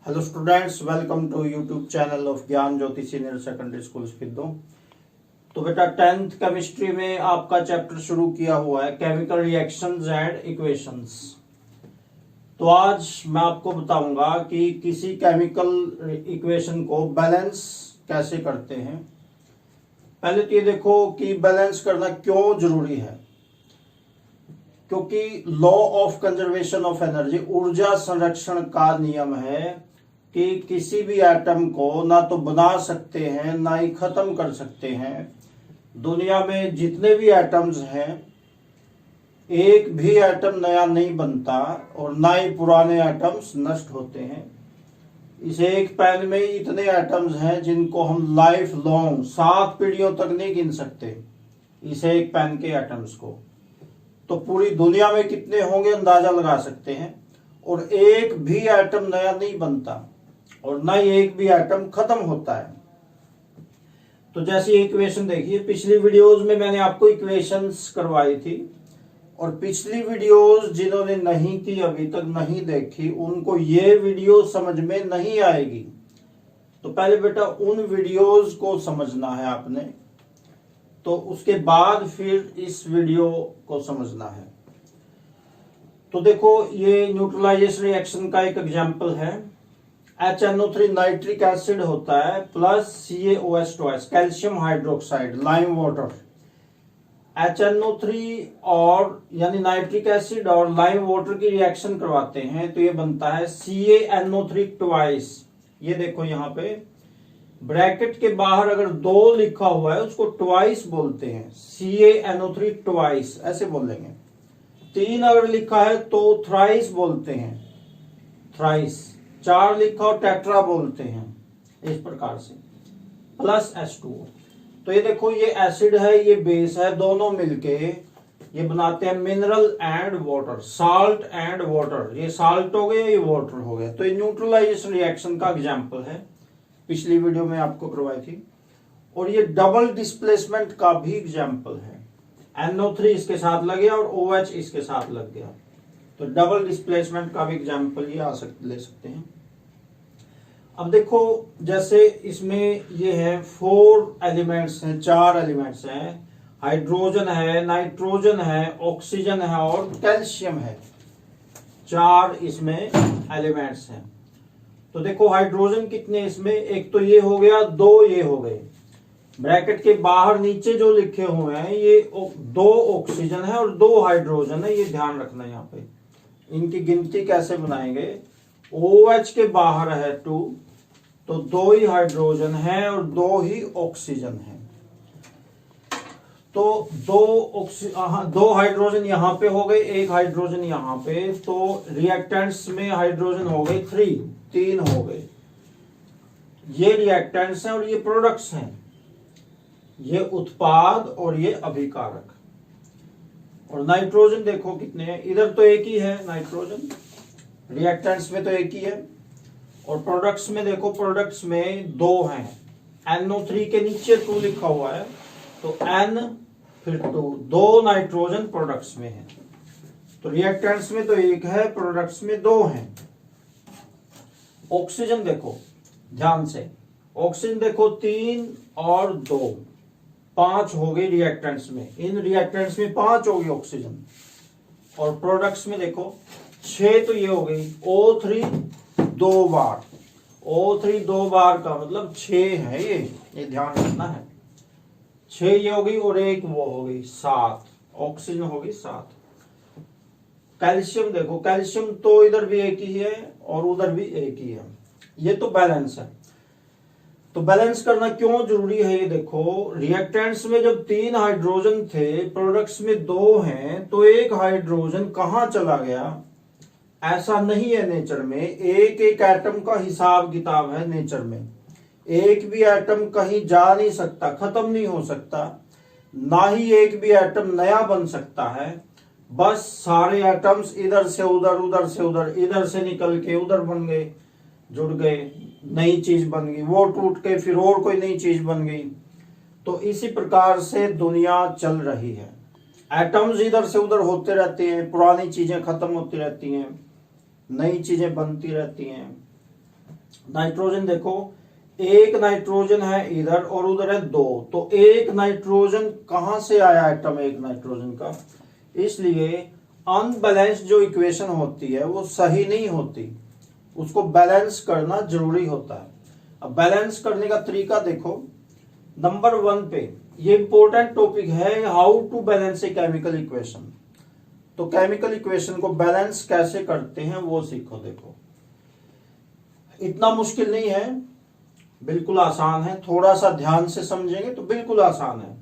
Hello students, welcome to YouTube channel of Gyan Jyoti senior secondary school स्पिद्दो। तो बेटा 10th chemistry में आपका चैप्टर शुरू किया हुआ है केमिकल रिएक्शंस एंड इक्वेशंस। तो आज मैं आपको बताऊंगा कि किसी केमिकल इक्वेशन को बैलेंस कैसे करते हैं। पहले तो ये देखो कि बैलेंस करना क्यों जरूरी है, क्योंकि law of conservation of energy, ऊर्जा संरक्षण का नियम है कि किसी भी एटम को ना तो बना सकते हैं ना ही खत्म कर सकते हैं। दुनिया में जितने भी एटम्स हैं, एक भी एटम नया नहीं बनता और ना ही पुराने एटम्स नष्ट होते हैं। इस एक पेन में इतने एटम्स हैं जिनको हम लाइफ लॉन्ग 7 पीढ़ियों तक नहीं गिन सकते, इस एक पेन के एटम्स को। तो पूरी दुनिया में कितने होंगे अंदाजा लगा सकते हैं। और एक भी एटम नया नहीं बनता और ना ही एक भी एटम खत्म होता है। तो जैसे इक्वेशन देखिए, पिछली वीडियोस में मैंने आपको इक्वेशंस करवाई थी और पिछली वीडियोस जिन्होंने नहीं की, अभी तक नहीं देखी, उनको ये वीडियो समझ में नहीं आएगी। तो पहले बेटा उन वीडियोस को समझना है आपने, तो उसके बाद फिर इस वीडियो को समझना है। तो देखो, ये न्यूट्रलाइजेशन रिएक्शन का एक एग्जांपल है। HNO3 नाइट्रिक एसिड होता है plus CaOH2 calcium hydroxide lime water. HNO3 और यानी नाइट्रिक एसिड और लाइम वाटर की रिएक्शन करवाते हैं तो ये बनता है CaNO3 ट्वाइस। ये देखो यहाँ पे ब्रैकेट के बाहर अगर 2 लिखा हुआ है उसको ट्वाइस बोलते हैं, CaNO3 ट्वाइस ऐसे बोलेंगे। 3 अगर लिखा है तो थ्राइस बोलते हैं, थ्राइस। 4 लिखा हो टेट्रा बोलते हैं, इस प्रकार से। Plus H2O। तो ये देखो, ये एसिड है, ये बेस है, दोनों मिलके ये बनाते हैं mineral and water, salt and water. ये साल्ट हो गया, ये वाटर हो गया। तो ये न्यूट्रलाइजेशन रिएक्शन का एग्जांपल है, पिछली वीडियो में आपको करवाई थी। और ये डबल डिस्प्लेसमेंट का भी एग्जांपल है। NO3 इसके साथ लग गया और OH इसके साथ लग गया, तो डबल डिस्प्लेसमेंट का भी एग्जांपल ये ले सकते हैं। अब देखो, जैसे इसमें ये है 4 एलिमेंट्स हैं, 4 एलिमेंट्स हैं। हाइड्रोजन है, नाइट्रोजन है, ऑक्सीजन है और कैल्शियम है। 4 इसमें एलिमेंट्स हैं। तो देखो हाइड्रोजन कितने इसमें, एक तो ये हो गया, 2 ये हो गए। ब्रैकेट के बाहर नीचे जो लिखे हुए हैं ये 2 ऑक्सीजन है और 2 हाइड्रोजन है, ये ध्यान रखना। यहाँ पे इनकी गिनती कैसे बनाएंगे, OH के बाहर है 2, तो 2 ही हाइड्रोजन है और 2 ही ऑक्सीजन है। तो 2 हाइड्रोजन यहाँ पे हो गए, 1 हाइड्रोजन यहाँ पे। तो रिएक्टेंट्स में हाइड्रोजन हो गए 3 हो गए। ये रिएक्टेंट्स हैं और ये प्रोडक्ट्स हैं, ये उत्पाद और ये अभिकारक। और नाइट्रोजन देखो कितने हैं, इधर तो एक ही है नाइट्रोजन, रिएक्टेंट्स में तो एक ही है। और प्रोडक्ट्स में देखो, प्रोडक्ट्स में 2 हैं। NO3 के नीचे 2 लिखा हुआ है, तो N फिर 2 नाइट्रोजन प्रोडक्ट्स में है। तो रिएक्टेंट्स में तो 1 है, प्रोडक्ट्स में 2 हैं। ऑक्सीजन देखो ध्यान से, ऑक्सीजन देखो 3 और 2, 5 हो गई रिएक्टेंट्स में। इन रिएक्टेंट्स में 5 हो गई ऑक्सीजन। और प्रोडक्ट्स में देखो 6 तो ये हो गई। O3 2 बार, O3 2 बार का मतलब 6 है, ये ध्यान रखना है। 6 ये हो गई और 1 वो हो गई, 7 ऑक्सीजन हो गई 7। कैल्शियम देखो, कैल्शियम तो इधर भी एक ही है और उधर भी एक ही है। ये तो बैलेंस है। तो बैलेंस करना क्यों जरूरी है, ये देखो रिएक्टेंट्स में जब 3 हाइड्रोजन थे, प्रोडक्ट्स में 2 हैं, तो 1 हाइड्रोजन कहां चला गया, ऐसा नहीं है नेचर में। एक एक एटम का हिसाब किताब है नेचर में। एक भी एटम कहीं जा नहीं सकता, खत्म नहीं हो सकता, ना ही एक भी एटम नया बन सकता है। बस सारे एटम्स इधर से उधर, उधर से उधर, इधर से निकल के उधर बन गए, जुड़ गए, नई चीज बन गई, वो टूट के फिर और कोई नई चीज बन गई। तो इसी प्रकार से दुनिया चल रही है। एटम्स इधर से उधर होते रहते हैं, पुरानी चीजें खत्म होती रहती हैं, नई चीजें बनती रहती हैं। नाइट्रोजन देखो, एक नाइट्रोजन है इधर और उधर है दो, तो एक नाइट्रोजन कहां से आया एटम एक नाइट्रोजन का, इसलिए अनबैलेंस जो इक्वेशन होती है वो सही नहीं होती, उसको बैलेंस करना जरूरी होता है। अब बैलेंस करने का तरीका देखो, नंबर 1 पे ये इंपॉर्टेंट टॉपिक है, how to balance a chemical equation. तो केमिकल इक्वेशन को बैलेंस कैसे करते हैं वो सीखो। देखो इतना मुश्किल नहीं है, बिल्कुल आसान है, थोड़ा सा ध्यान से समझेंगे तो बिल्कुल आसान है।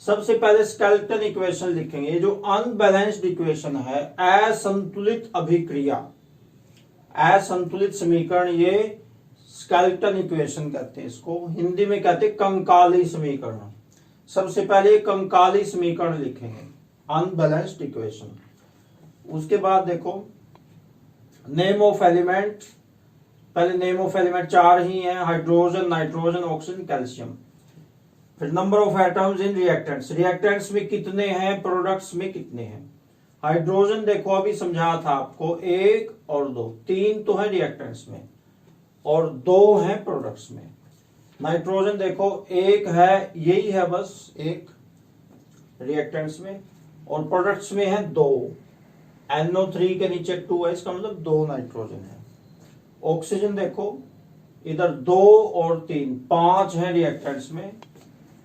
सबसे पहले स्केलेटन इक्वेशन लिखेंगे। ये जो अनबैलेंस्ड इक्वेशन है, असंतुलित अभिक्रिया, असंतुलित समीकरण, ये स्केलेटन इक्वेशन कहते हैं, इसको हिंदी में कहते हैं कंकाली समीकरण। सबसे पहले कंकाली समीकरण लिखेंगे, अनबैलेंस्ड इक्वेशन। उसके बाद देखो नेम ऑफ एलिमेंट, पहले नेम ऑफ एलिमेंट 4 ही है, हाइड्रोजन, नाइट्रोजन, ऑक्सीजन, कैल्शियम। फिर number of atoms in reactants, reactants में कितने हैं, प्रोडक्ट्स में कितने हैं। हाइड्रोजन देखो अभी समझाया था आपको, 1 और 2, 3 तो है रिएक्टेंट्स में और 2 है प्रोडक्ट्स में। नाइट्रोजन देखो 1 है, यही है बस 1 रिएक्टेंट्स में, और प्रोडक्ट्स में है 2, NO3 के नीचे 2 है, इसका मतलब 2 नाइट्रोजन है। ऑक्सीजन देखो इधर 2 और 3, 5 है रिएक्टेंट्स में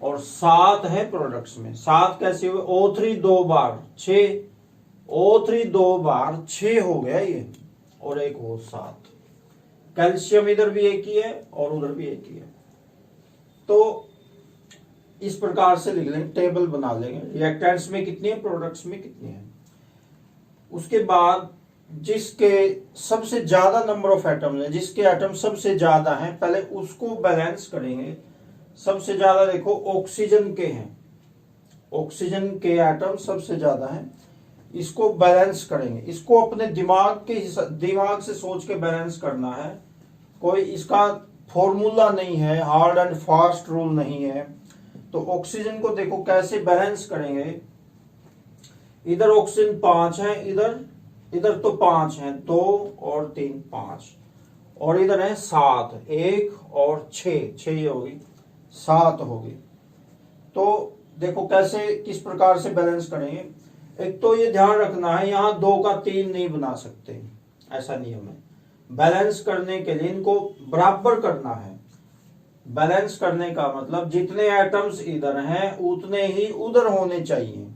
और 7 है प्रोडक्ट्स में। 7 कैसे हुए, O3 2 बार 6, O3 2 बार 6 हो गया ये, और एक वो 7। कैल्शियम इधर भी एक ही है और उधर भी एक ही है। तो इस प्रकार से लिख लेंगे, टेबल बना लेंगे, रिएक्टेंट्स में कितनी है, प्रोडक्ट्स में कितनी है। उसके बाद जिसके सबसे ज्यादा नंबर ऑफ एटम्स है, जिसके एटम सबसे ज्यादा हैं, पहले उसको बैलेंस करेंगे। सबसे ज्यादा देखो ऑक्सीजन के हैं, ऑक्सीजन के एटम सबसे ज्यादा हैं, इसको बैलेंस करेंगे। इसको अपने दिमाग से सोच के बैलेंस करना है, कोई इसका फॉर्मूला नहीं है, हार्ड एंड फास्ट रूल नहीं है। तो ऑक्सीजन को देखो कैसे बैलेंस करेंगे, इधर ऑक्सीजन 5 है, इधर तो 5 है, 2 और 3 5, और इधर है 7, 1 और 6 होगी, 7 होगी। तो देखो कैसे किस प्रकार से बैलेंस करेंगे। एक तो ये ध्यान रखना है, यहां 2 का 3 नहीं बना सकते, ऐसा नियम है। बैलेंस करने के लिए इनको बराबर करना है। बैलेंस करने का मतलब जितने एटम्स इधर हैं उतने ही उधर होने चाहिए,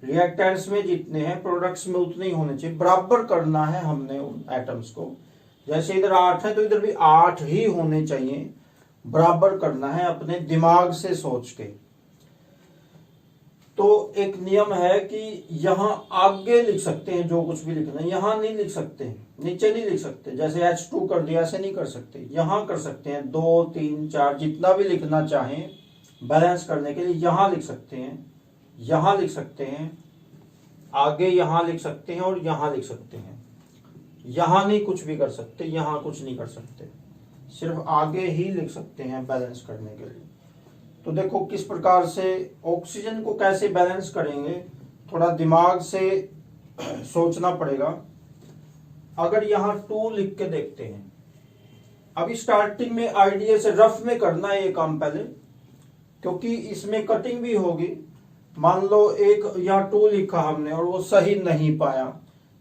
रिएक्टेंट्स में जितने हैं प्रोडक्ट्स में उतने ही होने चाहिए, बराबर करना है हमने उन एटम्स को। जैसे इधर 8 है तो इधर भी 8 ही होने चाहिए, बराबर करना है अपने दिमाग से सोच के। तो एक नियम है कि यहां आगे लिख सकते हैं जो कुछ भी लिखना है, यहां नहीं लिख सकते, नीचे नहीं लिख सकते। जैसे H2 कर दिया, ऐसे नहीं कर सकते, यहां कर सकते हैं। 2 3 4 जितना भी लिखना चाहें बैलेंस करने के लिए यहां लिख सकते हैं, यहां लिख सकते हैं, आगे यहां लिख सकते हैं और यहां लिख सकते हैं। यहां नहीं कुछ भी कर सकते, यहां कुछ नहीं कर सकते, सिर्फ आगे ही लिख सकते हैं बैलेंस करने के लिए। तो देखो किस प्रकार से ऑक्सीजन को कैसे बैलेंस करेंगे, थोड़ा दिमाग से सोचना पड़ेगा। अगर यहां 2 लिख के देखते हैं, अभी स्टार्टिंग में आइडिया से रफ में करना है ये काम पहले, क्योंकि इसमें कटिंग भी होगी। मान लो एक यहाँ 2 लिखा हमने और वो सही नहीं पाया,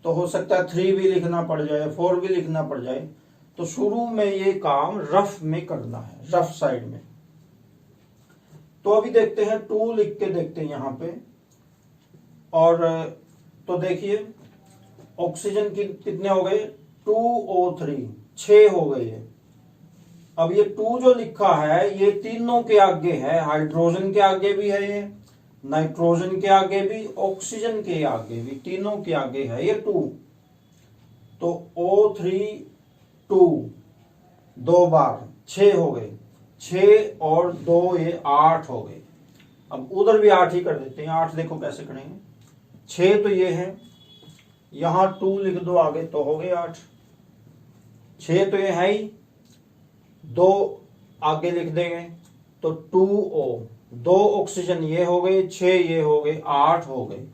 तो हो सकता है 3 भी लिखना पड़ जाए, 4 भी लिखना पड़ जाए। तो शुरू में ये काम रफ में करना है, रफ साइड में। तो अभी देखते हैं 2 लिख के देखते हैं यहां पे, और तो देखिए ऑक्सीजन की कितने हो गए, 2O3, 6 हो गई है। अब ये 2 जो लिखा है ये तीनों के आगे है, हाइड्रोजन के आगे भी है ये, नाइट्रोजन के आगे भी, ऑक्सीजन के आगे भी, तीनों के आगे है ये 2। तो O3 2 2 बार 6 हो गए, 6 और 2 ये 8 हो गए। अब उधर भी 8 ही कर देते हैं। 8 देखो कैसे करेंगे, 6 तो ये है, यहां 2 लिख दो आगे तो हो गए 8, 6 तो ये है ही, 2 आगे लिख देंगे तो 2O, 2 ऑक्सीजन ये हो गए, 6 ये हो गए, 8 हो गए।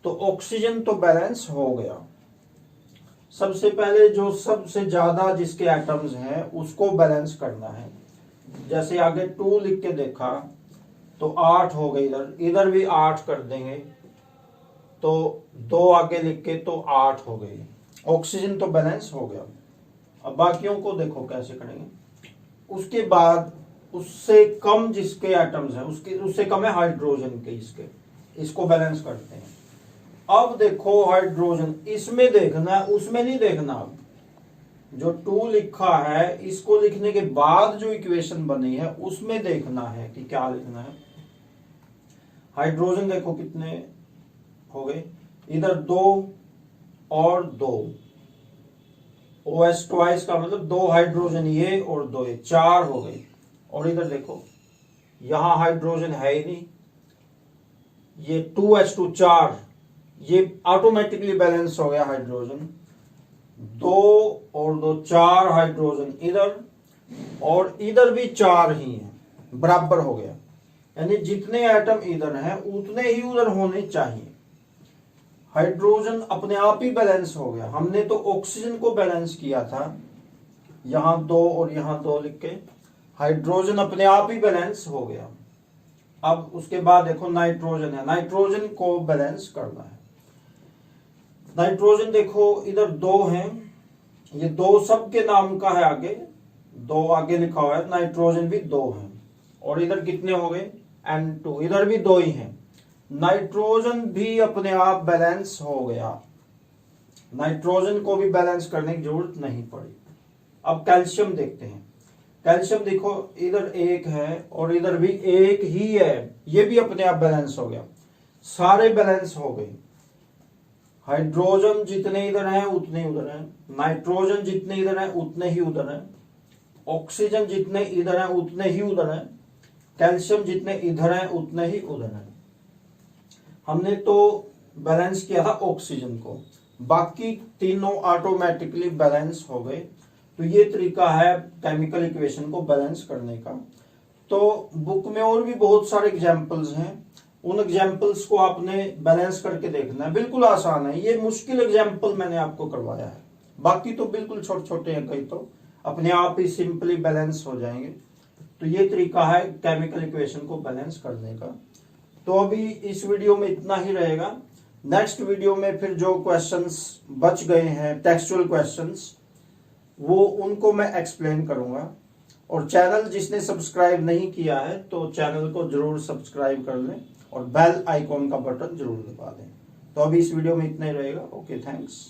तो ऑक्सीजन तो बैलेंस हो गया। सबसे पहले जो सबसे ज्यादा जिसके एटम्स हैं उसको बैलेंस करना है। जैसे आगे 2 लिख के देखा तो 8 हो गए, इधर इधर भी 8 कर देंगे तो 2 आगे लिख के तो 8 हो गई। ऑक्सीजन तो बैलेंस हो गया। अब बाकियों को देखो कैसे करेंगे। उसके बाद उससे कम जिसके एटम्स हैं उसके उससे कम है हाइड्रोजन के, इसको बैलेंस करते हैं। अब देखो हाइड्रोजन इसमें देखना है, उसमें नहीं देखना। अब जो 2 लिखा है इसको लिखने के बाद जो इक्वेशन बनी है उसमें देखना है कि क्या लिखना है। हाइड्रोजन देखो कितने हो गए, इधर 2 और 2, OH ट्वाइस का मतलब 2 हाइड्रोजन ये और 2 ये, 4 हो गए। और इधर देखो यहां हाइड्रोजन है ही नहीं, ये 2H2 4, ये ऑटोमेटिकली बैलेंस हो गया हाइड्रोजन। 2 और 2 4 हाइड्रोजन इधर और इधर भी 4 ही है, बराबर हो गया। यानी जितने एटम इधर हैं उतने ही उधर होने चाहिए। हाइड्रोजन अपने आप ही बैलेंस हो गया। हमने तो ऑक्सीजन को बैलेंस किया था, यहां 2 और यहां 2 लिख के, हाइड्रोजन अपने आप ही बैलेंस हो गया। अब उसके बाद देखो नाइट्रोजन है, नाइट्रोजन को बैलेंस करना है। नाइट्रोजन देखो इधर 2 हैं, ये 2 सबके नाम का है, आगे 2 आगे लिखा हुआ है, नाइट्रोजन भी 2 है। और इधर कितने हो गए N2, इधर भी 2 ही हैं। नाइट्रोजन भी अपने आप बैलेंस हो गया, नाइट्रोजन को भी बैलेंस करने की जरूरत नहीं पड़ी। अब कैल्शियम देखते हैं। कैल्शियम देखो इधर 1 है और इधर भी 1 ही है, ये भी अपने आप बैलेंस हो गया, सारे बैलेंस हो गए। हाइड्रोजन जितने इधर हैं उतने उधर हैं, नाइट्रोजन जितने इधर हैं उतने ही उधर हैं, ऑक्सीजन जितने इधर हैं उतने ही उधर हैं, कैल्शियम जितने इधर हैं उतने ही उधर हैं। हमने तो बैलेंस किया था ऑक्सीजन को, बाकी तीनों ऑटोमेटिकली बैलेंस हो गए। तो ये तरीका है केमिकल इक्वेशन को बैलेंस करने का। तो बुक में और भी बहुत सारे एग्जाम्पल्स हैं, उन एग्जाम्पल्स को आपने बैलेंस करके देखना है। बिल्कुल आसान है, ये मुश्किल एग्जाम्पल मैंने आपको करवाया है, बाकी तो बिल्कुल छोटे छोटे हैं, कई तो अपने आप ही सिंपली बैलेंस हो जाएंगे। तो ये तरीका है केमिकल इक्वेशन को बैलेंस करने का। तो अभी इस वीडियो में इतना ही रहेगा। नेक्स्ट वीडियो में फिर जो क्वेश्चंस बच गए हैं टेक्सचुअल क्वेश्चंस, वो उनको मैं एक्सप्लेन करूंगा। और चैनल जिसने सब्सक्राइब नहीं किया है तो चैनल को जरूर सब्सक्राइब कर लें और बेल आइकॉन का बटन जरूर दबा दें। तो अभी इस वीडियो में इतना ही रहेगा। Okay, thanks.